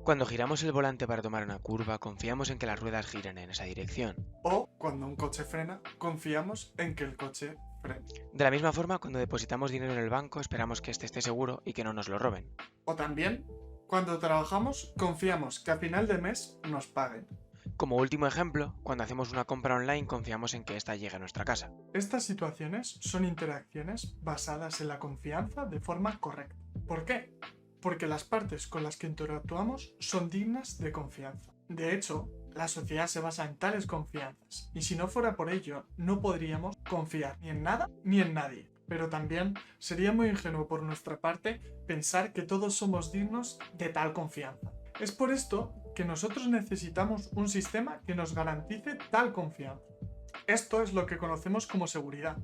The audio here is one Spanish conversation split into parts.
Cuando giramos el volante para tomar una curva, confiamos en que las ruedas giren en esa dirección. O cuando un coche frena, confiamos en que el coche frene. De la misma forma, cuando depositamos dinero en el banco, esperamos que éste esté seguro y que no nos lo roben. O también, cuando trabajamos, confiamos que a final de mes nos paguen. Como último ejemplo, cuando hacemos una compra online, confiamos en que ésta llegue a nuestra casa. Estas situaciones son interacciones basadas en la confianza de forma correcta. ¿Por qué? Porque las partes con las que interactuamos son dignas de confianza. De hecho, la sociedad se basa en tales confianzas, y si no fuera por ello, no podríamos confiar ni en nada ni en nadie. Pero también sería muy ingenuo por nuestra parte pensar que todos somos dignos de tal confianza. Es por esto que nosotros necesitamos un sistema que nos garantice tal confianza. Esto es lo que conocemos como seguridad.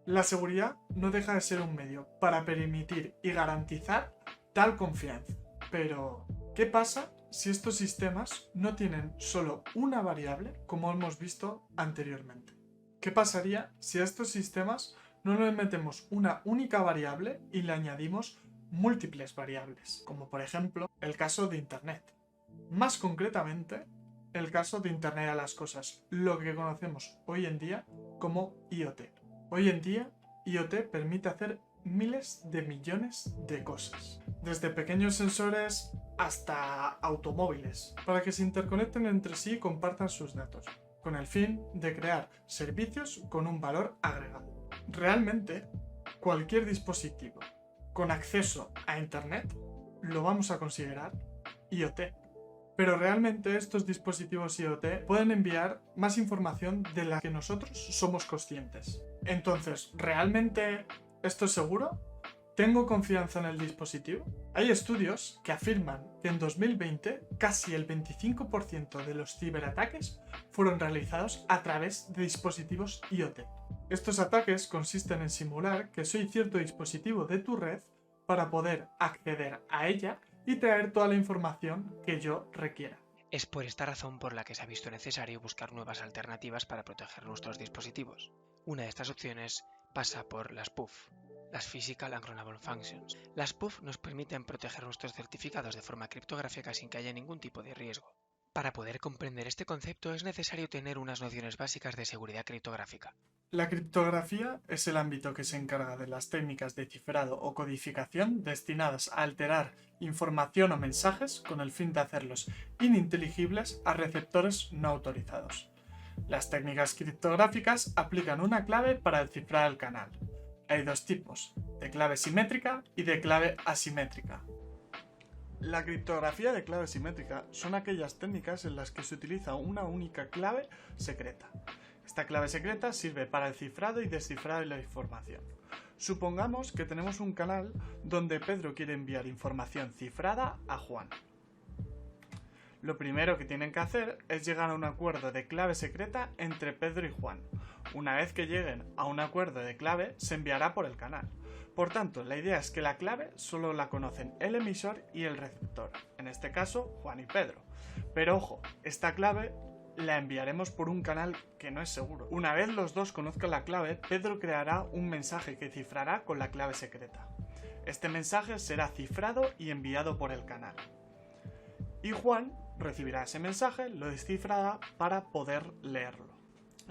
La seguridad no deja de ser un medio para permitir y garantizar tal confianza. Pero, ¿qué pasa si estos sistemas no tienen solo una variable, como hemos visto anteriormente? ¿Qué pasaría si a estos sistemas no le metemos una única variable y le añadimos múltiples variables? Como por ejemplo el caso de Internet. Más concretamente, el caso de Internet a las cosas, lo que conocemos hoy en día como IoT. Hoy en día, IoT permite hacer miles de millones de cosas, desde pequeños sensores hasta automóviles, para que se interconecten entre sí y compartan sus datos, con el fin de crear servicios con un valor agregado. Realmente, cualquier dispositivo con acceso a Internet lo vamos a considerar IoT. Pero realmente estos dispositivos IoT pueden enviar más información de la que nosotros somos conscientes. Entonces, ¿realmente esto es seguro? ¿Tengo confianza en el dispositivo? Hay estudios que afirman que en 2020 casi el 25% de los ciberataques fueron realizados a través de dispositivos IoT. Estos ataques consisten en simular que soy cierto dispositivo de tu red para poder acceder a ella y traer toda la información que yo requiera. Es por esta razón por la que se ha visto necesario buscar nuevas alternativas para proteger nuestros dispositivos. Una de estas opciones pasa por las PUF, las Physical Unclonable Functions. Las PUF nos permiten proteger nuestros certificados de forma criptográfica sin que haya ningún tipo de riesgo. Para poder comprender este concepto es necesario tener unas nociones básicas de seguridad criptográfica. La criptografía es el ámbito que se encarga de las técnicas de cifrado o codificación destinadas a alterar información o mensajes con el fin de hacerlos ininteligibles a receptores no autorizados. Las técnicas criptográficas aplican una clave para descifrar el canal. Hay dos tipos, de clave simétrica y de clave asimétrica. La criptografía de clave simétrica son aquellas técnicas en las que se utiliza una única clave secreta. Esta clave secreta sirve para el cifrado y descifrado de la información. Supongamos que tenemos un canal donde Pedro quiere enviar información cifrada a Juan. Lo primero que tienen que hacer es llegar a un acuerdo de clave secreta entre Pedro y Juan. Una vez que lleguen a un acuerdo de clave, se enviará por el canal. Por tanto, la idea es que la clave solo la conocen el emisor y el receptor, en este caso Juan y Pedro. Pero ojo, esta clave la enviaremos por un canal que no es seguro. Una vez los dos conozcan la clave, Pedro creará un mensaje que cifrará con la clave secreta. Este mensaje será cifrado y enviado por el canal. Y Juan recibirá ese mensaje, lo descifrará para poder leerlo.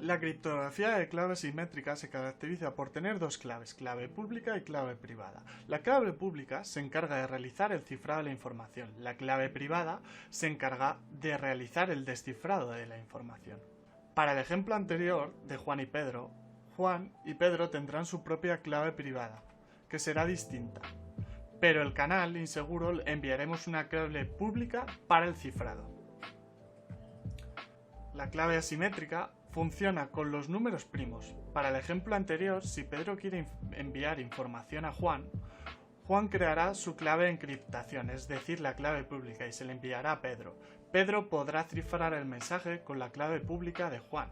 La criptografía de clave simétrica se caracteriza por tener dos claves, clave pública y clave privada. La clave pública se encarga de realizar el cifrado de la información. La clave privada se encarga de realizar el descifrado de la información. Para el ejemplo anterior de Juan y Pedro tendrán su propia clave privada, que será distinta. Pero el canal inseguro enviaremos una clave pública para el cifrado. La clave asimétrica funciona con los números primos. Para el ejemplo anterior, si Pedro quiere enviar información a Juan, Juan creará su clave de encriptación, es decir, la clave pública, y se le enviará a Pedro. Pedro podrá cifrar el mensaje con la clave pública de Juan.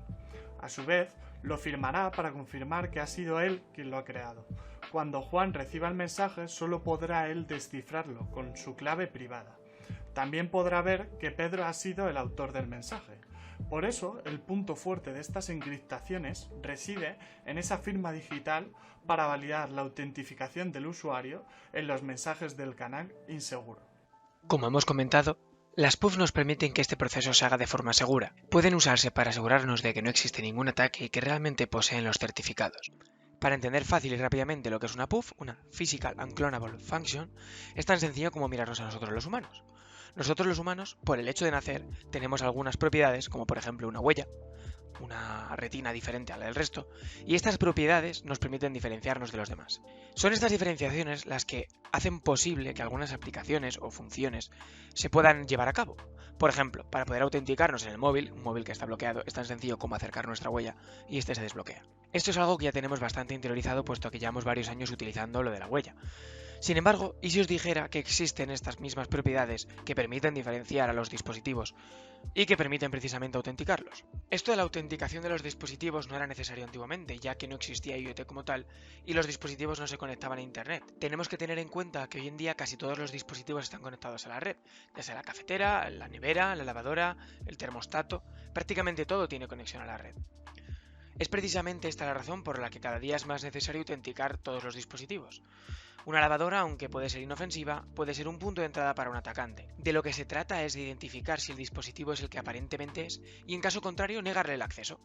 A su vez, lo firmará para confirmar que ha sido él quien lo ha creado. Cuando Juan reciba el mensaje, solo podrá él descifrarlo con su clave privada. También podrá ver que Pedro ha sido el autor del mensaje. Por eso, el punto fuerte de estas encriptaciones reside en esa firma digital para validar la autentificación del usuario en los mensajes del canal inseguro. Como hemos comentado, Las PUF nos permiten que este proceso se haga de forma segura. Pueden usarse para asegurarnos de que no existe ningún ataque y que realmente poseen los certificados. Para entender fácil y rápidamente lo que es una PUF, una Physical Unclonable Function, es tan sencillo como mirarnos a nosotros los humanos. Nosotros los humanos, por el hecho de nacer, tenemos algunas propiedades, como por ejemplo una huella, una retina diferente a la del resto, y estas propiedades nos permiten diferenciarnos de los demás. Son estas diferenciaciones las que hacen posible que algunas aplicaciones o funciones se puedan llevar a cabo. Por ejemplo, para poder autenticarnos en el móvil, un móvil que está bloqueado, es tan sencillo como acercar nuestra huella y este se desbloquea. Esto es algo que ya tenemos bastante interiorizado, puesto que llevamos varios años utilizando lo de la huella. Sin embargo, ¿y si os dijera que existen estas mismas propiedades que permiten diferenciar a los dispositivos y que permiten precisamente autenticarlos? Esto de la autenticación de los dispositivos no era necesario antiguamente, ya que no existía IoT como tal y los dispositivos no se conectaban a Internet. Tenemos que tener en cuenta que hoy en día casi todos los dispositivos están conectados a la red, ya sea la cafetera, la nevera, la lavadora, el termostato, prácticamente todo tiene conexión a la red. Es precisamente esta la razón por la que cada día es más necesario autenticar todos los dispositivos. Una lavadora, aunque puede ser inofensiva, puede ser un punto de entrada para un atacante. De lo que se trata es de identificar si el dispositivo es el que aparentemente es y en caso contrario negarle el acceso.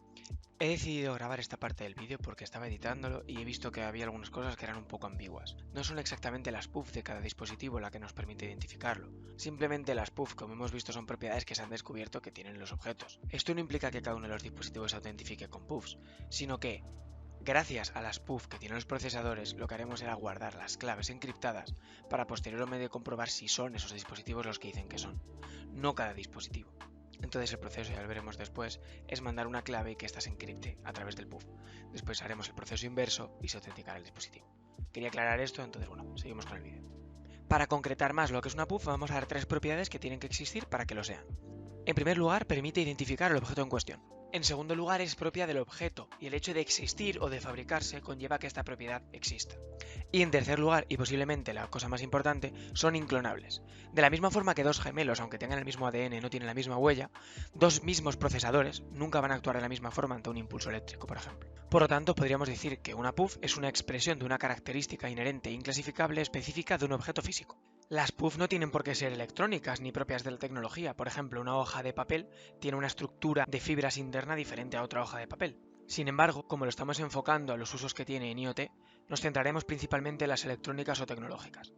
He decidido grabar esta parte del vídeo porque estaba editándolo y he visto que había algunas cosas que eran un poco ambiguas. No son exactamente las PUF de cada dispositivo la que nos permite identificarlo. Simplemente las PUF, como hemos visto, son propiedades que se han descubierto que tienen los objetos. Esto no implica que cada uno de los dispositivos se autentifique con PUFs, sino que gracias a las PUF que tienen los procesadores, lo que haremos será guardar las claves encriptadas para posteriormente comprobar si son esos dispositivos los que dicen que son, no cada dispositivo. Entonces el proceso, ya lo veremos después, es mandar una clave y que ésta se encripte a través del PUF. Después haremos el proceso inverso y se autenticará el dispositivo. Quería aclarar esto, entonces bueno, seguimos con el vídeo. Para concretar más lo que es una PUF, vamos a dar tres propiedades que tienen que existir para que lo sean. En primer lugar, permite identificar el objeto en cuestión. En segundo lugar, es propia del objeto, y el hecho de existir o de fabricarse conlleva que esta propiedad exista. Y en tercer lugar, y posiblemente la cosa más importante, son inclonables. De la misma forma que dos gemelos, aunque tengan el mismo ADN, no tienen la misma huella, dos mismos procesadores nunca van a actuar de la misma forma ante un impulso eléctrico, por ejemplo. Por lo tanto, podríamos decir que una PUF es una expresión de una característica inherente e inclasificable específica de un objeto físico. Las PUF no tienen por qué ser electrónicas ni propias de la tecnología. Por ejemplo, una hoja de papel tiene una estructura de fibras interna diferente a otra hoja de papel. Sin embargo, como lo estamos enfocando a los usos que tiene en IoT, nos centraremos principalmente en las electrónicas o tecnológicas.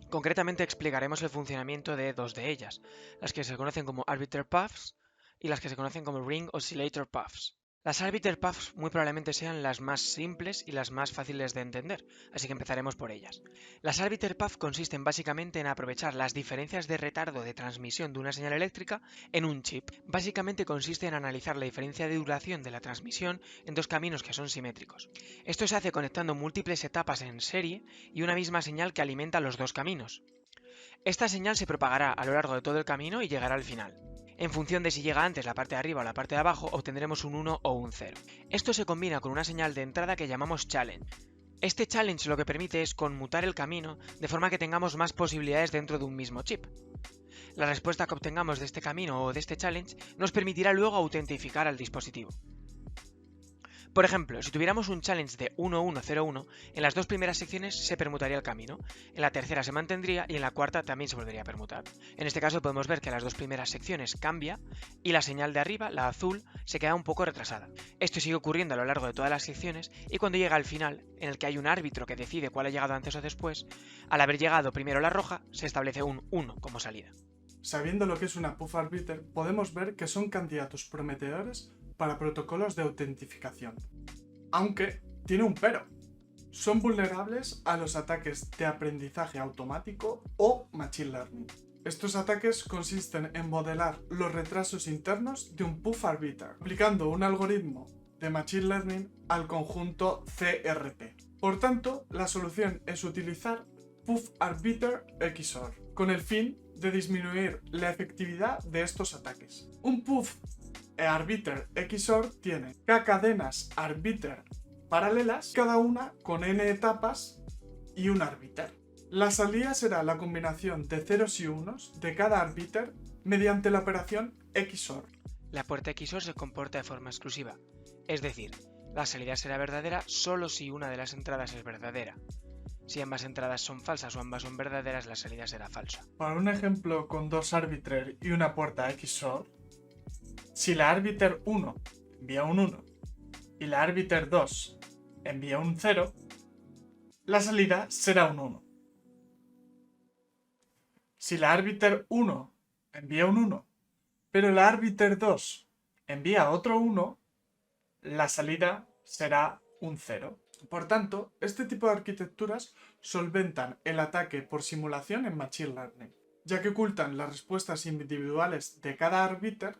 Concretamente explicaremos el funcionamiento de dos de ellas, las que se conocen como Arbiter PUFs y las que se conocen como Ring Oscillator PUFs. Las Arbiter PUFs muy probablemente sean las más simples y las más fáciles de entender, así que empezaremos por ellas. Las Arbiter PUF consisten básicamente en aprovechar las diferencias de retardo de transmisión de una señal eléctrica en un chip. Básicamente consiste en analizar la diferencia de duración de la transmisión en dos caminos que son simétricos. Esto se hace conectando múltiples etapas en serie y una misma señal que alimenta los dos caminos. Esta señal se propagará a lo largo de todo el camino y llegará al final. En función de si llega antes la parte de arriba o la parte de abajo, obtendremos un 1 o un 0. Esto se combina con una señal de entrada que llamamos challenge. Este challenge lo que permite es conmutar el camino de forma que tengamos más posibilidades dentro de un mismo chip. La respuesta que obtengamos de este camino o de este challenge nos permitirá luego autentificar al dispositivo. Por ejemplo, si tuviéramos un challenge de 1101, en las dos primeras secciones se permutaría el camino, en la tercera se mantendría y en la cuarta también se volvería a permutar. En este caso podemos ver que en las dos primeras secciones cambia y la señal de arriba, la azul, se queda un poco retrasada. Esto sigue ocurriendo a lo largo de todas las secciones y cuando llega al final, en el que hay un árbitro que decide cuál ha llegado antes o después, al haber llegado primero la roja, se establece un 1 como salida. Sabiendo lo que es una PUF Arbiter, podemos ver que son candidatos prometedores para protocolos de autentificación. Aunque tiene un pero. Son vulnerables a los ataques de aprendizaje automático o Machine Learning. Estos ataques consisten en modelar los retrasos internos de un PUF Arbiter, aplicando un algoritmo de Machine Learning al conjunto CRP. Por tanto, la solución es utilizar PUF Arbiter XOR, con el fin de disminuir la efectividad de estos ataques. Un PUF Arbiter XOR tiene K cadenas Arbiter paralelas, cada una con n etapas y un Arbiter. La salida será la combinación de ceros y unos de cada Arbiter mediante la operación XOR. La puerta XOR se comporta de forma exclusiva, es decir, la salida será verdadera solo si una de las entradas es verdadera. Si ambas entradas son falsas o ambas son verdaderas, la salida será falsa. Para un ejemplo con dos arbiter y una puerta XOR, si la arbiter 1 envía un 1 y la arbiter 2 envía un 0, la salida será un 1. Si la arbiter 1 envía un 1, pero la arbiter 2 envía otro 1, la salida será un 0. Por tanto, este tipo de arquitecturas solventan el ataque por simulación en Machine Learning, ya que ocultan las respuestas individuales de cada árbiter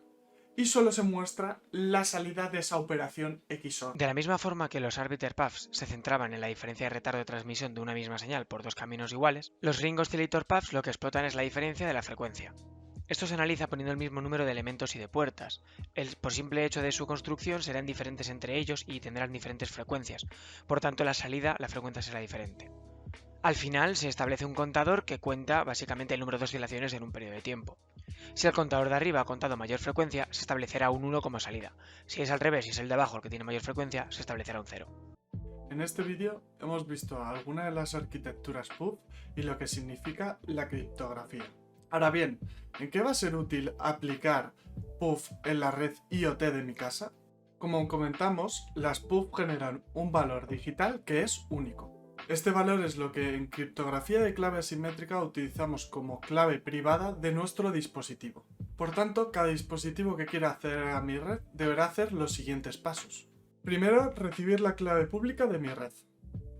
y solo se muestra la salida de esa operación XOR. De la misma forma que los arbiter paths se centraban en la diferencia de retardo de transmisión de una misma señal por dos caminos iguales, los ring oscillator paths lo que explotan es la diferencia de la frecuencia. Esto se analiza poniendo el mismo número de elementos y de puertas. Por simple hecho de su construcción serán diferentes entre ellos y tendrán diferentes frecuencias, por tanto la frecuencia será diferente. Al final se establece un contador que cuenta básicamente el número de oscilaciones en un periodo de tiempo. Si el contador de arriba ha contado mayor frecuencia, se establecerá un 1 como salida. Si es al revés y es el de abajo el que tiene mayor frecuencia, se establecerá un 0. En este vídeo hemos visto algunas de las arquitecturas PUF y lo que significa la criptografía. Ahora bien, ¿en qué va a ser útil aplicar PUF en la red IoT de mi casa? Como comentamos, las PUF generan un valor digital que es único. Este valor es lo que en criptografía de clave asimétrica utilizamos como clave privada de nuestro dispositivo. Por tanto, cada dispositivo que quiera acceder a mi red deberá hacer los siguientes pasos. Primero, recibir la clave pública de mi red.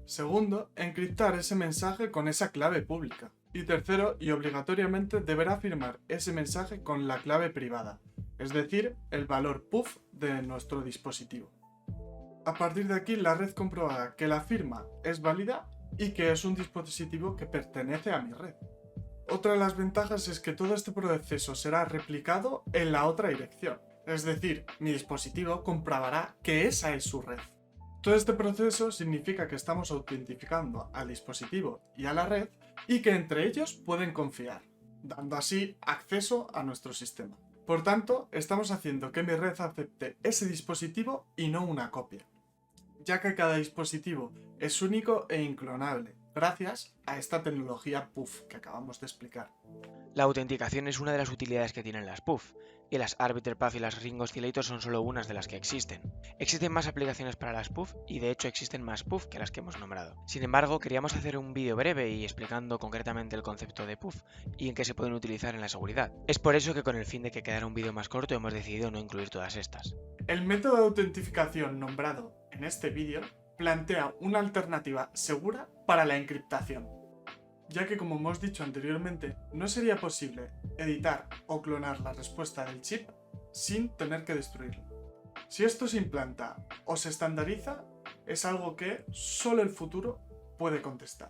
Segundo, encriptar ese mensaje con esa clave pública. Y tercero, y obligatoriamente deberá firmar ese mensaje con la clave privada, es decir, el valor PUF de nuestro dispositivo. A partir de aquí, la red comprobará que la firma es válida y que es un dispositivo que pertenece a mi red. Otra de las ventajas es que todo este proceso será replicado en la otra dirección, es decir, mi dispositivo comprobará que esa es su red. Todo este proceso significa que estamos autentificando al dispositivo y a la red y que entre ellos pueden confiar, dando así acceso a nuestro sistema. Por tanto, estamos haciendo que mi red acepte ese dispositivo y no una copia, ya que cada dispositivo es único e inclonable, gracias a esta tecnología PUF que acabamos de explicar. La autenticación es una de las utilidades que tienen las PUF, y las arbiter path y las ring oscillator son solo unas de las que existen. Existen más aplicaciones para las PUF y de hecho existen más PUF que las que hemos nombrado. Sin embargo, queríamos hacer un vídeo breve y explicando concretamente el concepto de PUF y en qué se pueden utilizar en la seguridad. Es por eso que con el fin de que quedara un vídeo más corto hemos decidido no incluir todas estas. El método de autentificación nombrado en este vídeo plantea una alternativa segura para la encriptación, ya que como hemos dicho anteriormente, no sería posible editar o clonar la respuesta del chip sin tener que destruirlo. Si esto se implanta o se estandariza, es algo que solo el futuro puede contestar.